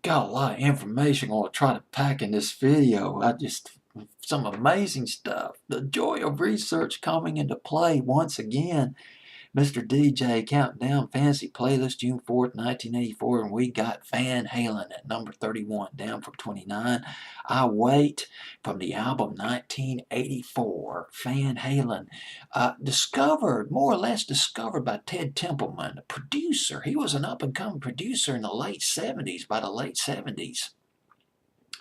got a lot of information I'm going to try to pack in this video. Some amazing stuff. The joy of research coming into play once again. Mr. DJ counting down fantasy playlist June 4th, 1984, and we got Van Halen at number 31, down from 29. I Wait from the album 1984. Van Halen, discovered, more or less discovered by Ted Templeman, a producer. He was an up-and-coming producer in the late 70s, by the late 70s.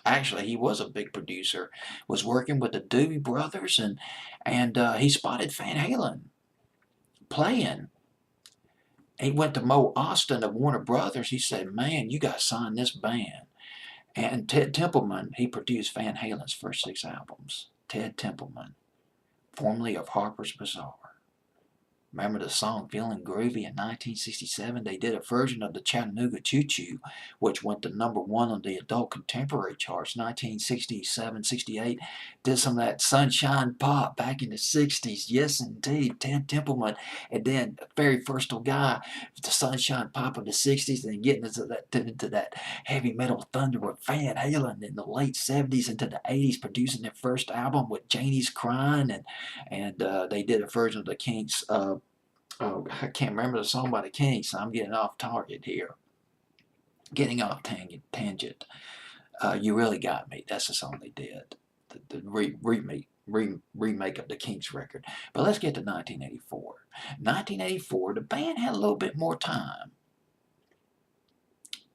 Actually, he was a big producer, was working with the Doobie Brothers, and he spotted Van Halen playing. He went to Mo Austin of Warner Brothers. He said, man, you got to sign this band. And Ted Templeman, he produced Van Halen's first 6 albums. Ted Templeman, formerly of Harper's Bazaar. Remember the song Feeling Groovy in 1967? They did a version of the Chattanooga Choo Choo, which went to number 1 on the adult contemporary charts, 1967, 68. Did some of that Sunshine Pop back in the 60s. Yes, indeed, Ted Templeman. And then the very first guy, the Sunshine Pop of the 60s, and then getting into that heavy metal thunder with Van Halen in the late 70s into the 80s, producing their first album with Janie's Crying, and they did a version of the Kinks. Oh, I can't remember the song by the Kinks, so I'm getting off target here. Getting off tangent. You Really Got Me. That's the song they did. The remake of the Kinks record. But let's get to 1984. 1984, the band had a little bit more time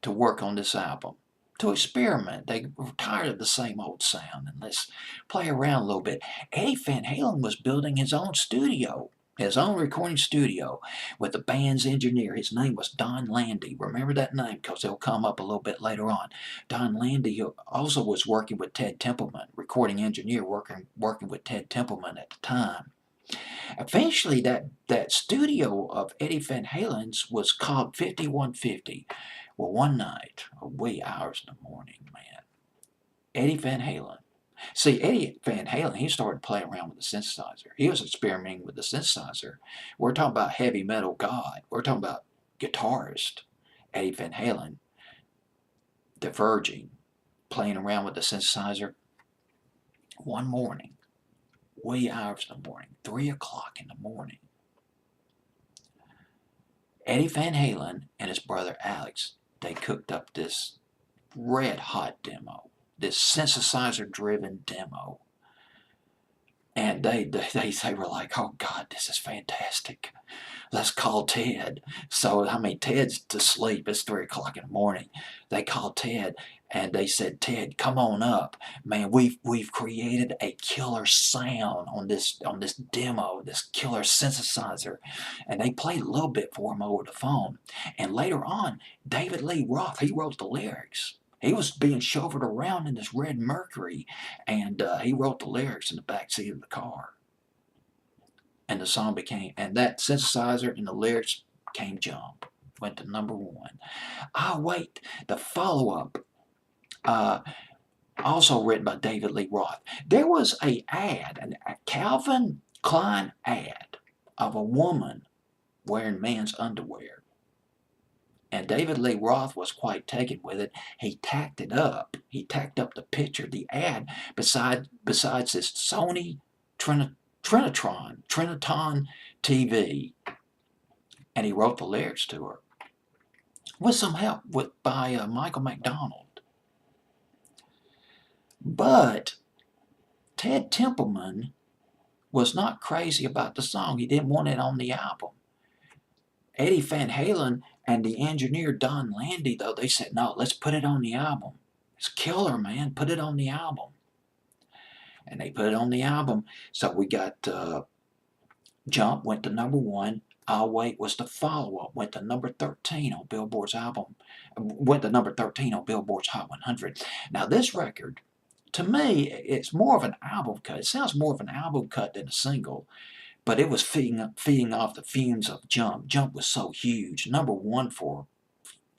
to work on this album, to experiment. They were tired of the same old sound, and let's play around a little bit. Eddie Van Halen was building his own studio. His own recording studio with the band's engineer. His name was Don Landy. Remember that name because it'll come up a little bit later on. Don Landy also was working with Ted Templeman, recording engineer working with Ted Templeman at the time. Eventually, that studio of Eddie Van Halen's was called 5150. Well, one night, a wee hours in the morning, man, Eddie Van Halen. See, Eddie Van Halen, he started playing around with the synthesizer. He was experimenting with the synthesizer. We're talking about heavy metal god. We're talking about guitarist Eddie Van Halen diverging, playing around with the synthesizer. One morning, wee hours in the morning, 3 o'clock in the morning, Eddie Van Halen and his brother Alex, they cooked up this red hot demo, this synthesizer-driven demo. And they were like, oh, God, this is fantastic. Let's call Ted. So, I mean, Ted's to sleep. It's 3 o'clock in the morning. They called Ted, and they said, Ted, come on up. Man, we've created a killer sound on this demo, this killer synthesizer. And they played a little bit for him over the phone. And later on, David Lee Roth, he wrote the lyrics. He was being chauffeured around in this red Mercury, and he wrote the lyrics in the back seat of the car. And the song became, and that synthesizer and the lyrics came Jump. Went to number 1. Ah, Wait, the follow-up, also written by David Lee Roth. There was a Calvin Klein ad of a woman wearing men's underwear. And David Lee Roth was quite taken with it. He tacked it up. He tacked up the picture, the ad, besides this Sony Triniton TV. And he wrote the lyrics to her with some help by Michael McDonald. But Ted Templeman was not crazy about the song. He didn't want it on the album. Eddie Van Halen and the engineer Don Landy, though, they said, no, let's put it on the album. It's killer, man. Put it on the album. And they put it on the album. So we got Jump went to number 1. I'll Wait was the follow-up. Went to number 13 on Billboard's album. Went to number 13 on Billboard's Hot 100. Now this record, to me, it's more of an album cut. It sounds more of an album cut than a single. But it was feeding off the fumes of Jump. Jump was so huge. Number 1 for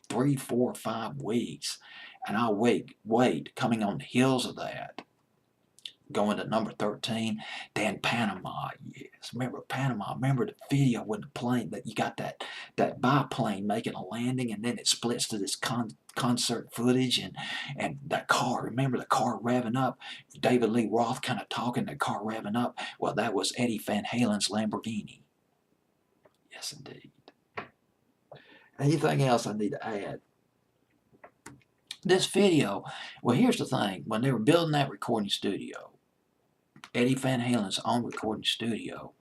3, 4, 5 weeks. And I'll Wait, coming on the heels of that. going to number 13. Then Panama, yes. Remember Panama? Remember the video with the plane that you got that biplane making a landing, and then it splits to this concert footage, and that car. Remember the car revving up? David Lee Roth kind of talking, the car revving up. Well, that was Eddie Van Halen's Lamborghini. Yes, indeed. Anything else I need to add? This video, well, here's the thing. When they were building that recording studio, Eddie Van Halen's own recording studio,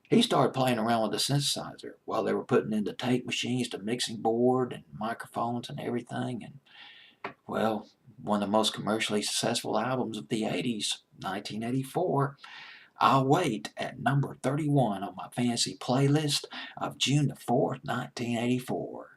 he started playing around with the synthesizer while they were putting in the tape machines, the mixing board, and microphones and everything. And, well, one of the most commercially successful albums of the 80s, 1984, I'll Wait, at number 31 on my fancy playlist of June the 4th, 1984.